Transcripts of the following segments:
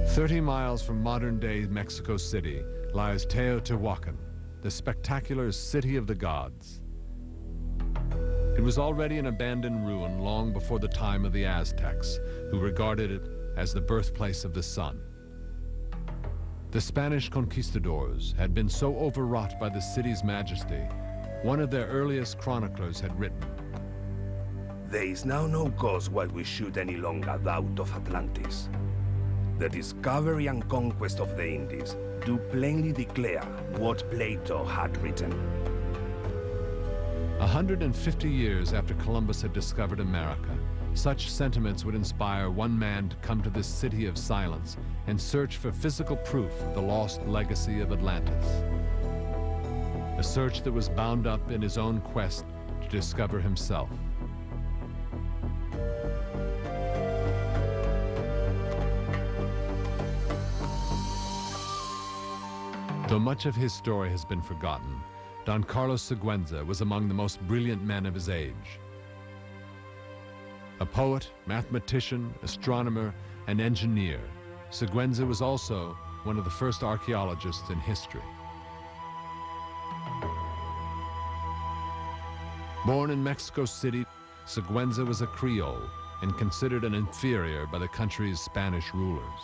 30 miles from modern-day Mexico City lies Teotihuacan, the spectacular city of the gods. It was already an abandoned ruin long before the time of the Aztecs, who regarded it as the birthplace of the sun. The Spanish conquistadors had been so overwrought by the city's majesty, one of their earliest chroniclers had written, "There is now no cause why we should any longer doubt of Atlantis. The discovery and conquest of the Indies do plainly declare what Plato had written." 150 years after Columbus had discovered America, such sentiments would inspire one man to come to this city of silence and search for physical proof of the lost legacy of Atlantis. A search that was bound up in his own quest to discover himself. Though much of his story has been forgotten, Don Carlos Sequenza was among the most brilliant men of his age. A poet, mathematician, astronomer, and engineer, Sequenza was also one of the first archaeologists in history. Born in Mexico City, Sequenza was a Creole and considered an inferior by the country's Spanish rulers.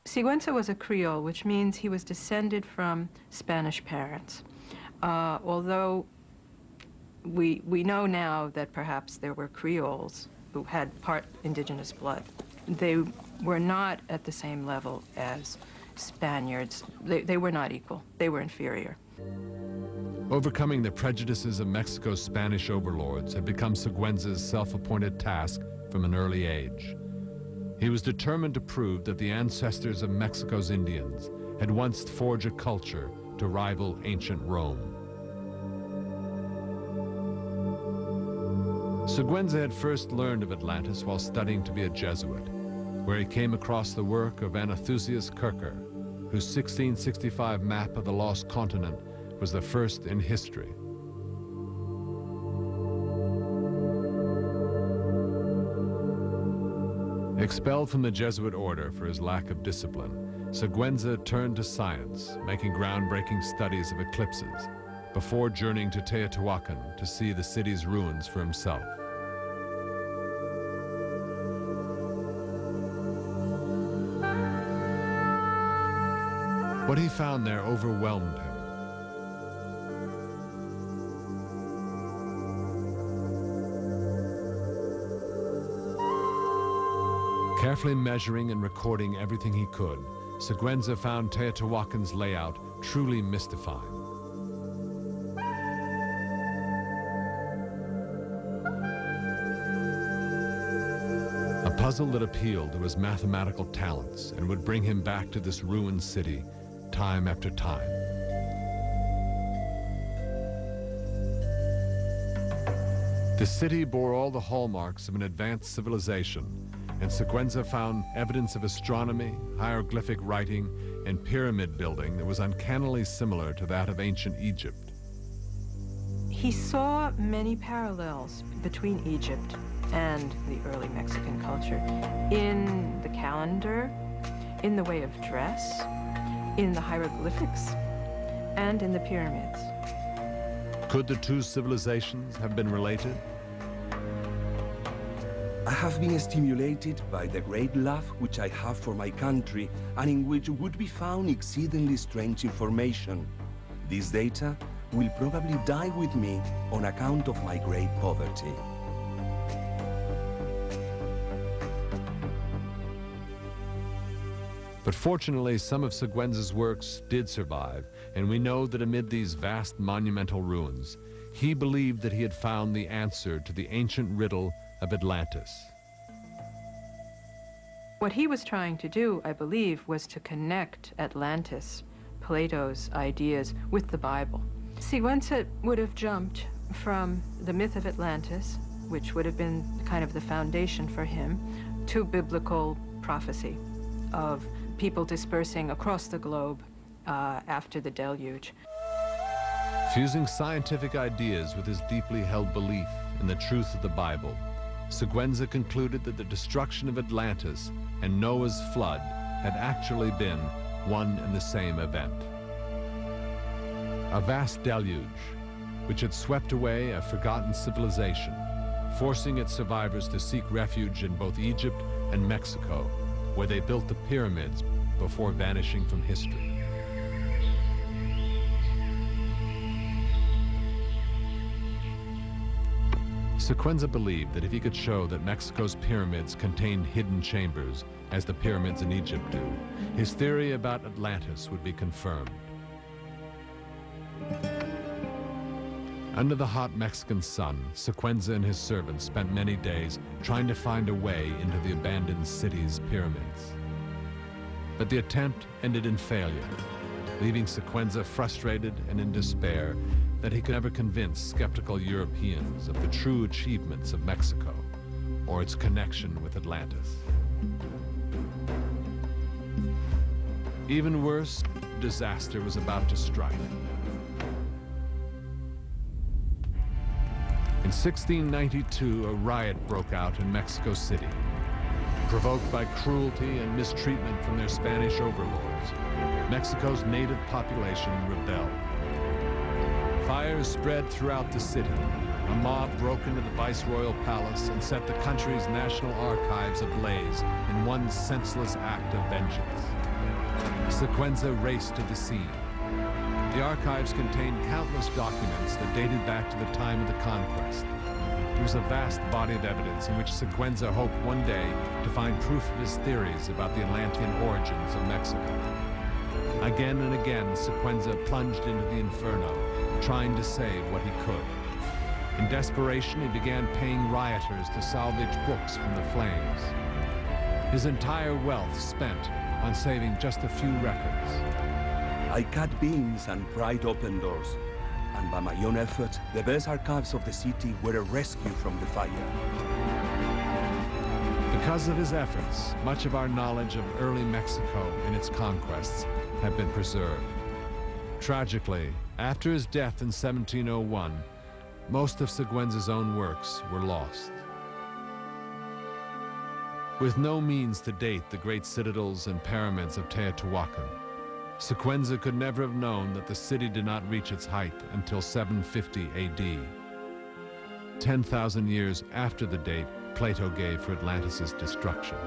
Sequenza was a Creole, which means he was descended from Spanish parents. Although we know now that perhaps there were Creoles who had part indigenous blood. They were not at the same level as Spaniards. They were not equal. They were inferior. Overcoming the prejudices of Mexico's Spanish overlords had become Sequenza's self-appointed task from an early age. He was determined to prove that the ancestors of Mexico's Indians had once forged a culture to rival ancient Rome. Sequenza had first learned of Atlantis while studying to be a Jesuit, where he came across the work of Athanasius Kircher, whose 1665 map of the lost continent was the first in history. Expelled from the Jesuit order for his lack of discipline, Sequenza turned to science, making groundbreaking studies of eclipses, before journeying to Teotihuacan to see the city's ruins for himself. What he found there overwhelmed him. Carefully measuring and recording everything he could, Sequenza found Teotihuacan's layout truly mystifying. A puzzle that appealed to his mathematical talents and would bring him back to this ruined city time after time. The city bore all the hallmarks of an advanced civilization, and Sequenza found evidence of astronomy, hieroglyphic writing, and pyramid building that was uncannily similar to that of ancient Egypt. He saw many parallels between Egypt and the early Mexican culture in the calendar, in the way of dress, in the hieroglyphics, and in the pyramids. Could the two civilizations have been related? I have been stimulated by the great love which I have for my country and in which would be found exceedingly strange information. This data will probably die with me on account of my great poverty. But fortunately, some of Sequenza's works did survive, and we know that amid these vast monumental ruins, he believed that he had found the answer to the ancient riddle of Atlantis. What he was trying to do, I believe, was to connect Atlantis, Plato's ideas, with the Bible. Sequenza would have jumped from the myth of Atlantis, which would have been kind of the foundation for him, to biblical prophecy of people dispersing across the globe after the deluge. Fusing scientific ideas with his deeply held belief in the truth of the Bible, Sequenza concluded that the destruction of Atlantis and Noah's flood had actually been one and the same event. A vast deluge, which had swept away a forgotten civilization, forcing its survivors to seek refuge in both Egypt and Mexico, where they built the pyramids before vanishing from history. Sequenza believed that if he could show that Mexico's pyramids contained hidden chambers, as the pyramids in Egypt do, his theory about Atlantis would be confirmed. Under the hot Mexican sun, Sequenza and his servants spent many days trying to find a way into the abandoned city's pyramids. But the attempt ended in failure, leaving Sequenza frustrated and in despair that he could never convince skeptical Europeans of the true achievements of Mexico or its connection with Atlantis. Even worse, disaster was about to strike. In 1692, a riot broke out in Mexico City, provoked by cruelty and mistreatment from their Spanish overlords. Mexico's native population rebelled. Fires spread throughout the city. A mob broke into the Viceroyal Palace and set the country's national archives ablaze in one senseless act of vengeance. Sequenza raced to the scene. The archives contained countless documents that dated back to the time of the conquest. It was a vast body of evidence in which Sequenza hoped one day to find proof of his theories about the Atlantean origins of Mexico. Again and again, Sequenza plunged into the inferno, trying to save what he could. In desperation, he began paying rioters to salvage books from the flames. His entire wealth spent on saving just a few records. I cut beams and pried open doors, and by my own effort, the best archives of the city were a rescue from the fire. Because of his efforts, much of our knowledge of early Mexico and its conquests have been preserved. Tragically, after his death in 1701, most of Sequenza's own works were lost. With no means to date the great citadels and pyramids of Teotihuacan, Sequenza could never have known that the city did not reach its height until 750 AD, 10,000 years after the date Plato gave for Atlantis' destruction.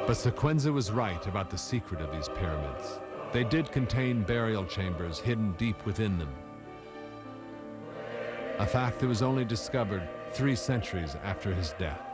But Sequenza was right about the secret of these pyramids. They did contain burial chambers hidden deep within them, a fact that was only discovered 3 centuries after his death.